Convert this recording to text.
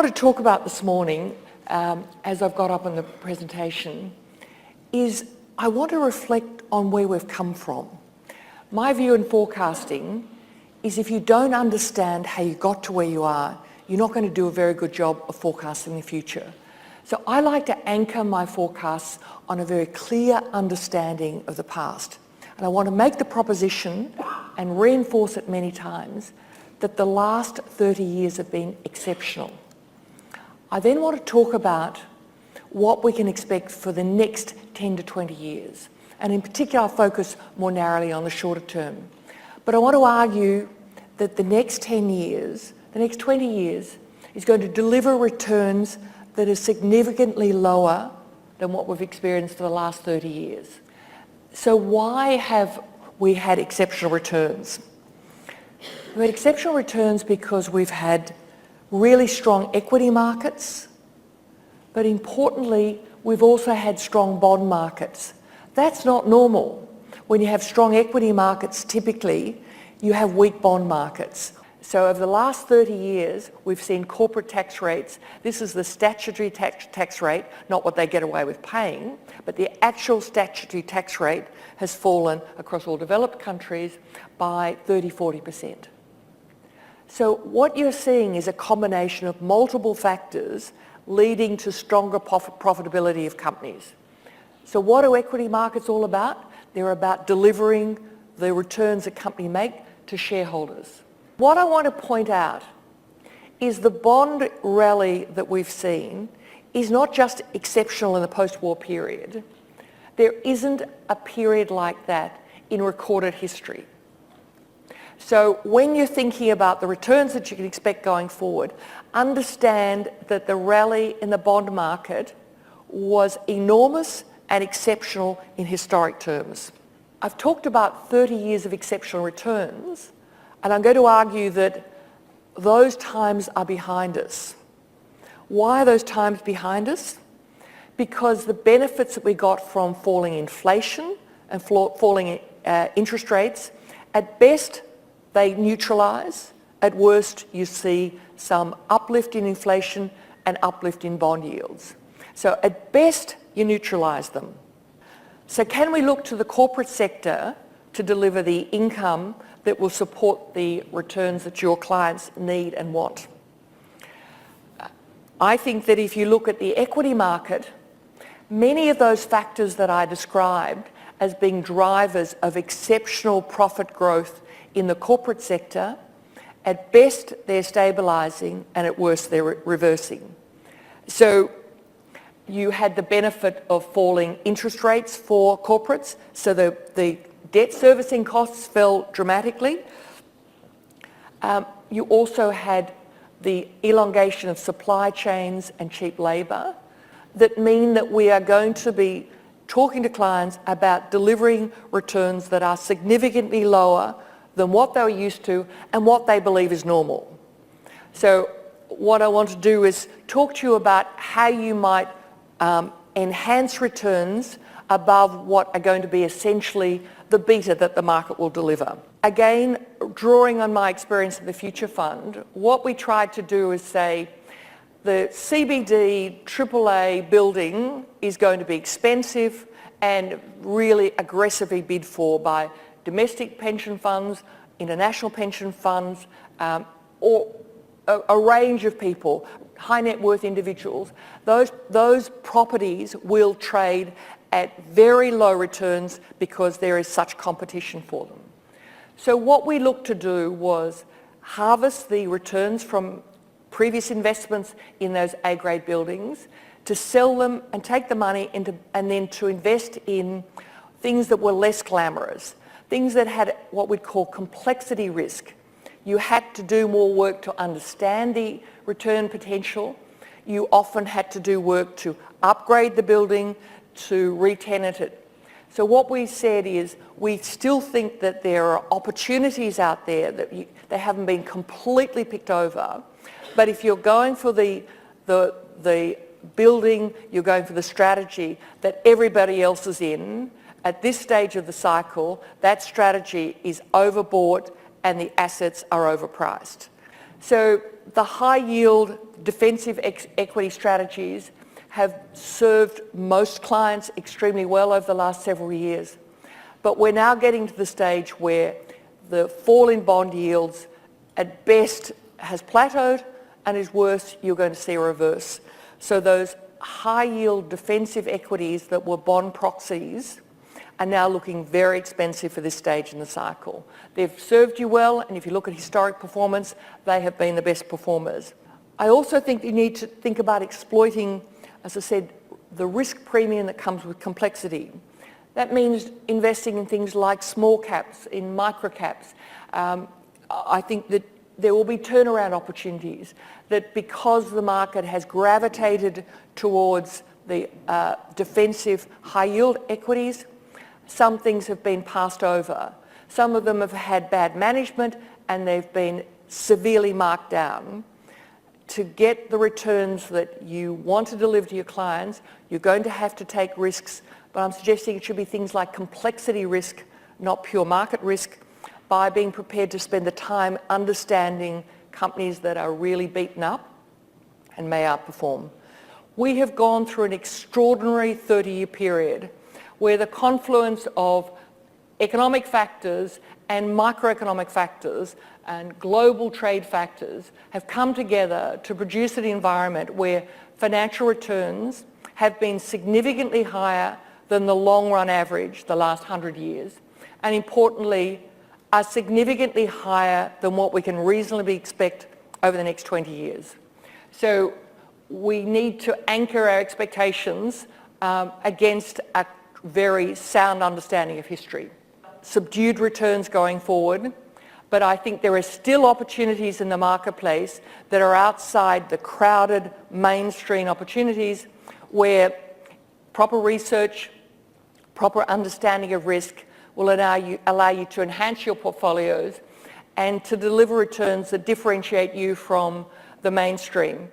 want to talk about this morning, as I've got up in the presentation, is I want to reflect on where we've come from. My view in forecasting is if you don't understand how you got to where you are, you're not going to do a very good job of forecasting the future. So I like to anchor my forecasts on a very clear understanding of the past. And I want to make the proposition and reinforce it many times that the last 30 years have been exceptional. I then want to talk about what we can expect for the next 10 to 20 years. And in particular, I'll focus more narrowly on the shorter term. But I want to argue that the next 10 years, the next 20 years, is going to deliver returns that are significantly lower than what we've experienced for the last 30 years. So why have we had exceptional returns? We've had exceptional returns because we've had really strong equity markets, but importantly, we've also had strong bond markets. That's not normal. When you have strong equity markets, typically, you have weak bond markets. So over the last 30 years, we've seen corporate tax rates. This is the statutory tax rate, not what they get away with paying, but the actual statutory tax rate has fallen across all developed countries by 30-40%. So what you're seeing is a combination of multiple factors leading to stronger profitability of companies. So what are equity markets all about? They're about delivering the returns a company make to shareholders. What I want to point out is the bond rally that we've seen is not just exceptional in the post-war period. There isn't a period like that in recorded history. So when you're thinking about the returns that you can expect going forward, understand that the rally in the bond market was enormous and exceptional in historic terms. I've talked about 30 years of exceptional returns, and I'm going to argue that those times are behind us. Why are those times behind us? Because the benefits that we got from falling inflation and falling interest rates, at best, they neutralise. At worst, you see some uplift in inflation and uplift in bond yields. So at best, you neutralise them. So can we look to the corporate sector to deliver the income that will support the returns that your clients need and want? I think that if you look at the equity market, many of those factors that I described as being drivers of exceptional profit growth in the corporate sector, at best they're stabilising and at worst they're reversing. So you had the benefit of falling interest rates for corporates, so the debt servicing costs fell dramatically. You also had the elongation of supply chains and cheap labour that mean that we are going to be talking to clients about delivering returns that are significantly lower than what they were used to and what they believe is normal. So what I want to do is talk to you about how you might enhance returns above what are going to be essentially the beta that the market will deliver. Again, drawing on my experience in the Future Fund, what we tried to do is say the CBD AAA building is going to be expensive and really aggressively bid for by domestic pension funds, international pension funds, or a range of people, high net worth individuals. Those properties will trade at very low returns because there is such competition for them. So what we looked to do was harvest the returns from previous investments in those A-grade buildings, to sell them and take the money and then to invest in things that were less glamorous, things that had what we'd call complexity risk. You had to do more work to understand the return potential. You often had to do work to upgrade the building, to re-tenant it. So what we said is we still think that there are opportunities out there that they haven't been completely picked over. But if you're going for the building, you're going for the strategy that everybody else is in, at this stage of the cycle, that strategy is overbought and the assets are overpriced. So the high yield defensive equity strategies have served most clients extremely well over the last several years. But we're now getting to the stage where the fall in bond yields at best has plateaued, and is worse, you're going to see a reverse. So those high yield defensive equities that were bond proxies are now looking very expensive for this stage in the cycle. They've served you well, and if you look at historic performance, they have been the best performers. I also think you need to think about exploiting, as I said, the risk premium that comes with complexity. That means investing in things like small caps, in micro caps. I think that there will be turnaround opportunities, that because the market has gravitated towards the defensive high yield equities, some things have been passed over. Some of them have had bad management and they've been severely marked down. To get the returns that you want to deliver to your clients, you're going to have to take risks, but I'm suggesting it should be things like complexity risk, not pure market risk, by being prepared to spend the time understanding companies that are really beaten up and may outperform. We have gone through an extraordinary 30-year period where the confluence of economic factors and microeconomic factors and global trade factors have come together to produce an environment where financial returns have been significantly higher than the long-run average the last 100 years, and importantly, are significantly higher than what we can reasonably expect over the next 20 years. So we need to anchor our expectations against a very sound understanding of history. Subdued returns going forward, but I think there are still opportunities in the marketplace that are outside the crowded mainstream opportunities where proper research, proper understanding of risk will allow you to enhance your portfolios and to deliver returns that differentiate you from the mainstream.